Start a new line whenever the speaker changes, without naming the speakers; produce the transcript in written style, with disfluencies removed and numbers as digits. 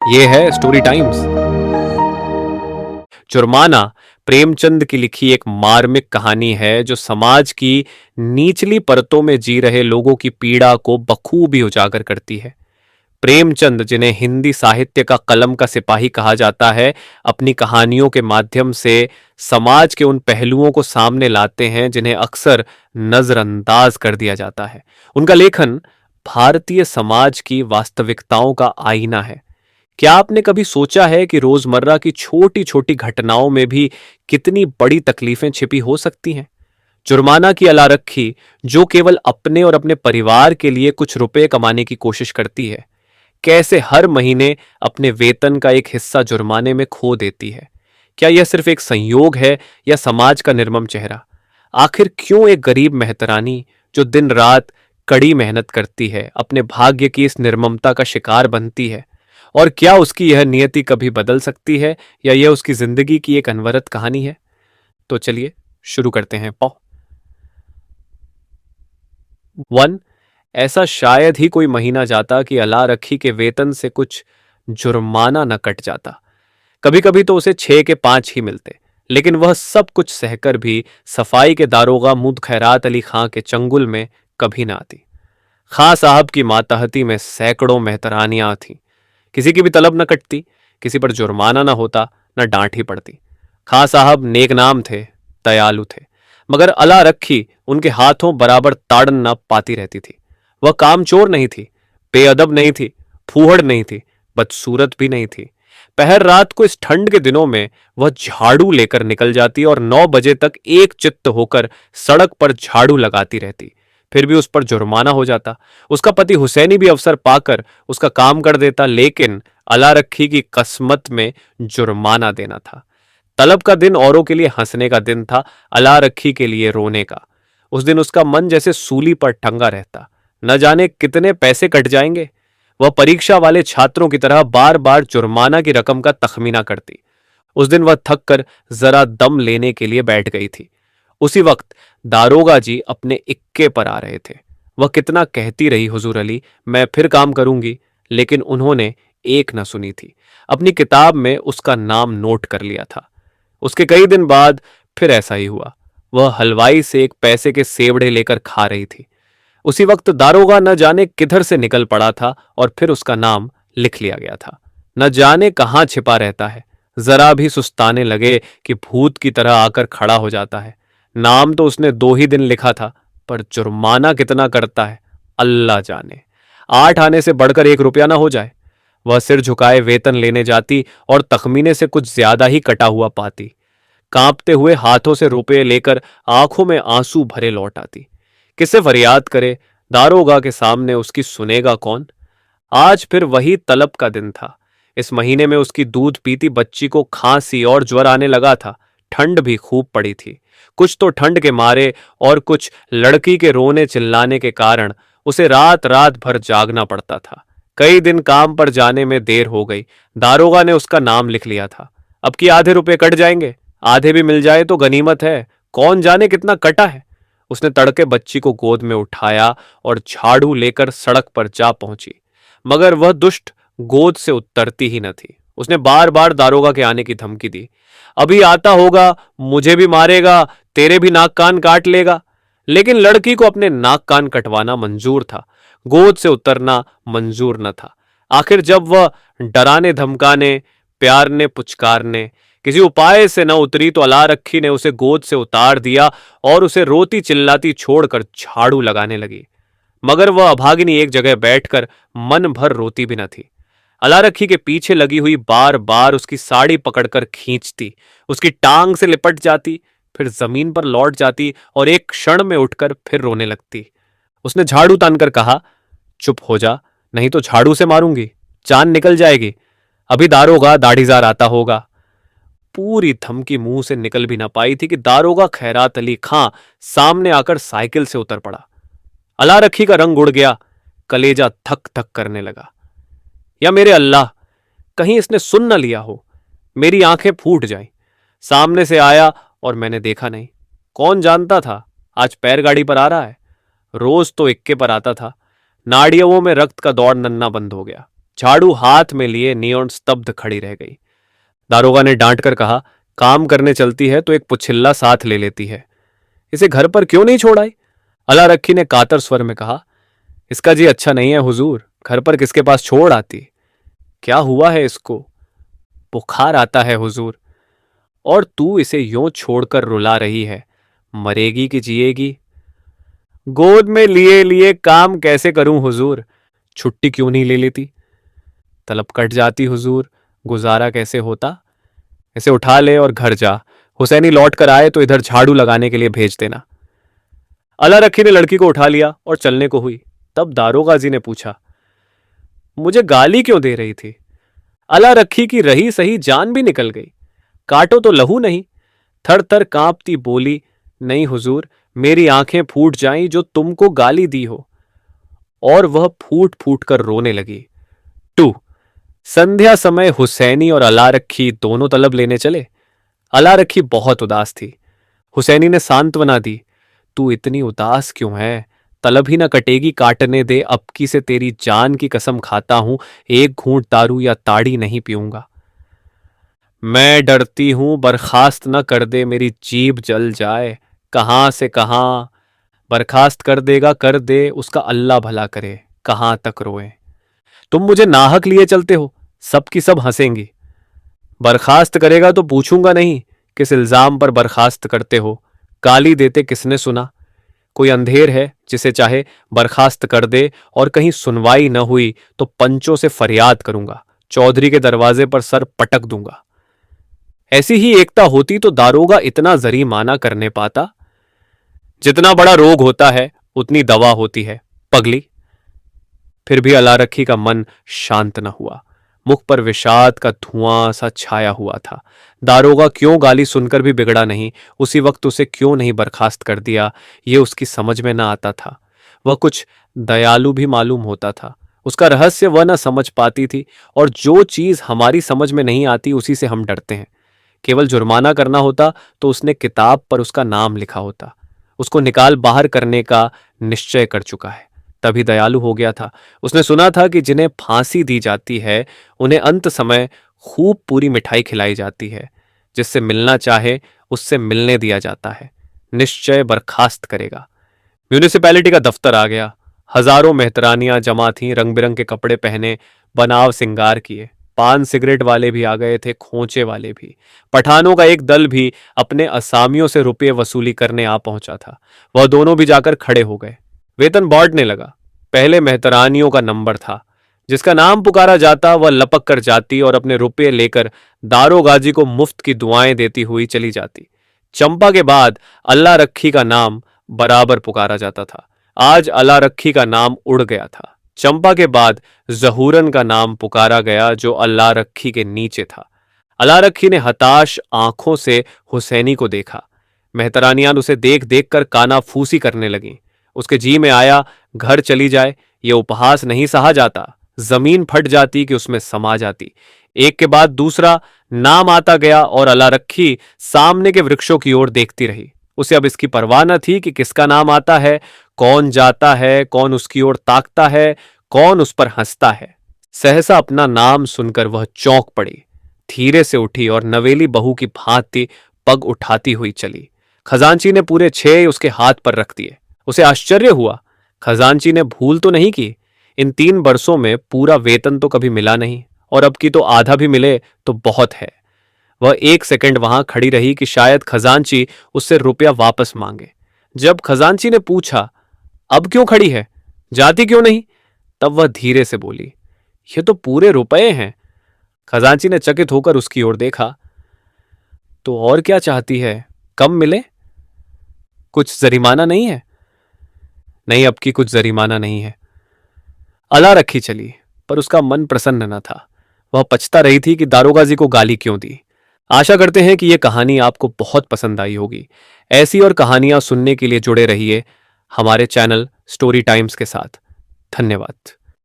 ये है story times. जुर्माना प्रेमचंद की लिखी एक मार्मिक कहानी है जो समाज की निचली परतों में जी रहे लोगों की पीड़ा को बखूबी उजागर करती है। प्रेमचंद, जिन्हें हिंदी साहित्य का कलम का सिपाही कहा जाता है, अपनी कहानियों के माध्यम से समाज के उन पहलुओं को सामने लाते हैं जिन्हें अक्सर नजरअंदाज कर दिया जाता है। उनका लेखन भारतीय समाज की वास्तविकताओं का आईना है। क्या आपने कभी सोचा है कि रोजमर्रा की छोटी छोटी घटनाओं में भी कितनी बड़ी तकलीफें छिपी हो सकती हैं? जुर्माना की अलारखी, जो केवल अपने और अपने परिवार के लिए कुछ रुपए कमाने की कोशिश करती है, कैसे हर महीने अपने वेतन का एक हिस्सा जुर्माने में खो देती है। क्या यह सिर्फ एक संयोग है या समाज का निर्मम चेहरा? आखिर क्यों एक गरीब मेहतरानी जो दिन रात कड़ी मेहनत करती है अपने भाग्य की इस निर्ममता का शिकार बनती है? और क्या उसकी यह नियति कभी बदल सकती है या यह उसकी जिंदगी की एक अनवरत कहानी है? तो चलिए शुरू करते हैं। पौ वन, ऐसा शायद ही कोई महीना जाता कि अला रखी के वेतन से कुछ जुर्माना न कट जाता। कभी कभी तो उसे 6 के 5 ही मिलते, लेकिन वह सब कुछ सहकर भी सफाई के दारोगा मुद खैरात अली खां के चंगुल में कभी ना आती। खां साहब की मातहती में सैकड़ों मेहतरानियां थीं। किसी की भी तलब न कटती, किसी पर जुर्माना न होता, न डांट ही पड़ती। खां साहब नेक नाम थे, दयालु थे, मगर अला रखी उनके हाथों बराबर ताड़न न पाती रहती थी। वह कामचोर नहीं थी, बेअदब नहीं थी, फूहड़ नहीं थी, बदसूरत भी नहीं थी। पहर रात को इस ठंड के दिनों में वह झाड़ू लेकर निकल जाती और 9 बजे तक एक चित्त होकर सड़क पर झाड़ू लगाती रहती। फिर भी उस पर जुर्माना हो जाता। उसका पति हुसैनी भी अवसर पाकर उसका काम कर देता, लेकिन अला रखी की किस्मत में जुर्माना देना था। तलब का दिन औरों के लिए हंसने का दिन था, अला रखी के लिए रोने का। उस दिन उसका मन जैसे सूली पर टंगा रहता। न जाने कितने पैसे कट जाएंगे। वह परीक्षा वाले छात्रों की तरह बार बार जुर्माना की रकम का तखमीना करती। उस दिन वह थक कर जरा दम लेने के लिए बैठ गई थी। उसी वक्त दारोगा जी अपने इक्के पर आ रहे थे। वह कितना कहती रही, हुजूर अली, मैं फिर काम करूंगी, लेकिन उन्होंने एक न सुनी थी। अपनी किताब में उसका नाम नोट कर लिया था। उसके कई दिन बाद फिर ऐसा ही हुआ। वह हलवाई से एक पैसे के सेवड़े लेकर खा रही थी। उसी वक्त दारोगा न जाने किधर से निकल पड़ा था और फिर उसका नाम लिख लिया गया था। न जाने कहां छिपा रहता है। जरा भी सुस्ताने लगे कि भूत की तरह आकर खड़ा हो जाता है। नाम तो उसने 2 ही दिन लिखा था, पर जुर्माना कितना करता है अल्लाह जाने। 8 आने से बढ़कर 1 रुपया ना हो जाए। वह सिर झुकाए वेतन लेने जाती और तखमीने से कुछ ज्यादा ही कटा हुआ पाती। कांपते हुए हाथों से रुपये लेकर आंखों में आंसू भरे लौट आती। किससे फरियाद करे? दारोगा के सामने उसकी सुनेगा कौन? आज फिर वही तलब का दिन था। इस महीने में उसकी दूध पीती बच्ची को खांसी और ज्वर आने लगा था। ठंड भी खूब पड़ी थी। कुछ तो ठंड के मारे और कुछ लड़की के रोने चिल्लाने के कारण उसे रात रात भर जागना पड़ता था। कई दिन काम पर जाने में देर हो गई। दारोगा ने उसका नाम लिख लिया था। अब की आधे रुपए कट जाएंगे, आधे भी मिल जाए तो गनीमत है। कौन जाने कितना कटा है। उसने तड़के बच्ची को गोद में उठाया और झाड़ू लेकर सड़क पर जा पहुंची, मगर वह दुष्ट गोद से उतरती ही न थी। उसने बार बार दारोगा के आने की धमकी दी। अभी आता होगा, मुझे भी मारेगा, तेरे भी नाक कान काट लेगा। लेकिन लड़की को अपने नाक कान कटवाना मंजूर था, गोद से उतरना मंजूर न था। आखिर जब वह डराने धमकाने, प्यारने पुचकारने किसी उपाय से न उतरी तो अला रखी ने उसे गोद से उतार दिया और उसे रोती चिल्लाती छोड़कर झाड़ू लगाने लगी। मगर वह अभागिनी एक जगह बैठकर मन भर रोती भी न थी। अला रखी के पीछे लगी हुई बार बार उसकी साड़ी पकड़कर खींचती, उसकी टांग से लिपट जाती, फिर जमीन पर लौट जाती और एक क्षण में उठकर फिर रोने लगती। उसने झाड़ू तानकर कहा, चुप हो जा, नहीं तो झाड़ू से मारूंगी, जान निकल जाएगी। अभी दारोगा दाढ़ीजार आता होगा। पूरी धमकी मुंह से निकल भी ना पाई थी कि दारोगा खैरात अली खां सामने आकर साइकिल से उतर पड़ा। अला रखी का रंग उड़ गया, कलेजा थक थक करने लगा। या मेरे अल्लाह, कहीं इसने सुन न लिया हो, मेरी आंखें फूट जाएं। सामने से आया और मैंने देखा नहीं। कौन जानता था आज पैरगाड़ी पर आ रहा है। रोज तो इक्के पर आता था। नाड़ियों में रक्त का दौड़ नन्ना बंद हो गया। झाड़ू हाथ में लिए नियॉन स्तब्ध खड़ी रह गई। दारोगा ने डांट कर कहा, काम करने चलती है तो एक पुछिल्ला साथ ले लेती है, इसे घर पर क्यों नहीं छोड़ आई? अला रखी ने कातर स्वर में कहा, इसका जी अच्छा नहीं है हुजूर, घर पर किसके पास छोड़ आती? क्या हुआ है इसको? बुखार आता है हुजूर। और तू इसे यूं छोड़कर रुला रही है, मरेगी कि जिएगी? गोद में लिए लिए काम कैसे करूं हुजूर? छुट्टी क्यों नहीं ले लेती? तलब कट जाती हुजूर, गुजारा कैसे होता? इसे उठा ले और घर जा, हुसैनी लौट कर आए तो इधर झाड़ू लगाने के लिए भेज देना। अला रखी ने लड़की को उठा लिया और चलने को हुई। तब दारोगाजी ने पूछा, मुझे गाली क्यों दे रही थी? अला रखी की रही सही जान भी निकल गई। काटो तो लहू नहीं। थर थर कांपती बोली, नहीं हुजूर, मेरी आंखें फूट जाईं जो तुमको गाली दी हो। और वह फूट फूट कर रोने लगी। 2 संध्या समय हुसैनी और अला रखी दोनों तलब लेने चले। अला रखी बहुत उदास थी। हुसैनी ने सांत्वना दी, तू इतनी उदास क्यों है? तलब ही ना कटेगी, काटने दे, अबकी से तेरी जान की कसम खाता हूं, एक घूंट दारू या ताड़ी नहीं पीऊंगा। मैं डरती हूं बर्खास्त न कर दे, मेरी जीभ जल जाए। कहां से कहां बर्खास्त कर देगा, कर दे, उसका अल्लाह भला करे, कहां तक रोए। तुम मुझे नाहक लिए चलते हो, सब की सब हंसेंगी। बर्खास्त करेगा तो पूछूंगा नहीं किस इल्जाम पर बर्खास्त करते हो, गाली देते किसने सुना? कोई अंधेर है जिसे चाहे बर्खास्त कर दे, और कहीं सुनवाई न हुई तो पंचों से फरियाद करूंगा, चौधरी के दरवाजे पर सर पटक दूंगा। ऐसी ही एकता होती तो दारोगा इतना जरीमाना करने पाता? जितना बड़ा रोग होता है उतनी दवा होती है, पगली। फिर भी अला रखी का मन शांत न हुआ। मुख पर विषाद का धुआं सा छाया हुआ था। दारोगा क्यों गाली सुनकर भी बिगड़ा नहीं, उसी वक्त उसे क्यों नहीं बर्खास्त कर दिया, ये उसकी समझ में न आता था। वह कुछ दयालु भी मालूम होता था। उसका रहस्य वह न समझ पाती थी, और जो चीज हमारी समझ में नहीं आती उसी से हम डरते हैं। केवल जुर्माना करना होता तो उसने किताब पर उसका नाम लिखा होता। उसको निकाल बाहर करने का निश्चय कर चुका है, तभी दयालु हो गया था। उसने सुना था कि जिन्हें फांसी दी जाती है उन्हें अंत समय खूब पूरी मिठाई खिलाई जाती है। जिससे मिलना चाहे उससे मिलने दिया जाता है। निश्चय बर्खास्त करेगा। म्यूनिसिपैलिटी का दफ्तर आ गया। हजारों मेहतरानियां जमा थीं, रंग बिरंग के कपड़े पहने, बनाव सिंगार किए। पान सिगरेट वाले भी आ गए थे, खोंचे वाले भी। पठानों का एक दल भी अपने असामियों से रुपये वसूली करने आ पहुंचा था। वह दोनों भी जाकर खड़े हो गए। वेतन बांटने लगा। पहले मेहतरानियों का नंबर था। जिसका नाम पुकारा जाता वह लपक कर जाती और अपने रुपये लेकर दारोगाजी को मुफ्त की दुआएं देती हुई चली जाती। चंपा के बाद अल्लाह रखी का नाम बराबर पुकारा जाता था। आज अल्लाह रखी का नाम उड़ गया था। चंपा के बाद जहूरन का नाम पुकारा गया, जो अल्लाह रखी के नीचे था। अल्लाह रखी ने हताश आंखों से हुसैनी को देखा। मेहतरानियां उसे देख देख कर काना फूसी करने लगीं। उसके जी में आया घर चली जाए, ये उपहास नहीं सहा जाता। जमीन फट जाती कि उसमें समा जाती। एक के बाद दूसरा नाम आता गया और अल्लाह रखी सामने के वृक्षों की ओर देखती रही। उसे अब इसकी परवाह न थी कि किसका नाम आता है, कौन जाता है, कौन उसकी ओर ताकता है, कौन उस पर हंसता है। सहसा अपना नाम सुनकर वह चौंक पड़ी। धीरे से उठी और नवेली बहू की भांति पग उठाती हुई चली। खजांची ने पूरे 6 उसके हाथ पर रख दिए। उसे आश्चर्य हुआ, खजांची ने भूल तो नहीं की। इन 3 बरसों में पूरा वेतन तो कभी मिला नहीं, और अब की तो आधा भी मिले तो बहुत है। वह 1 सेकंड वहां खड़ी रही कि शायद खजांची उससे रुपया वापस मांगे। जब खजांची ने पूछा, अब क्यों खड़ी है, जाती क्यों नहीं, तब वह धीरे से बोली, ये तो पूरे रुपए हैं। खजांची ने चकित होकर उसकी ओर देखा। तो और क्या चाहती है, कम मिले? कुछ जरिमाना नहीं है? नहीं, अब की कुछ जरिमाना नहीं है। अला रखी चली, पर उसका मन प्रसन्न न था। वह पछता रही थी कि दारोगाजी को गाली क्यों दी। आशा करते हैं कि यह कहानी आपको बहुत पसंद आई होगी। ऐसी और कहानियां सुनने के लिए जुड़े रहिए हमारे चैनल स्टोरी टाइम्स के साथ। धन्यवाद।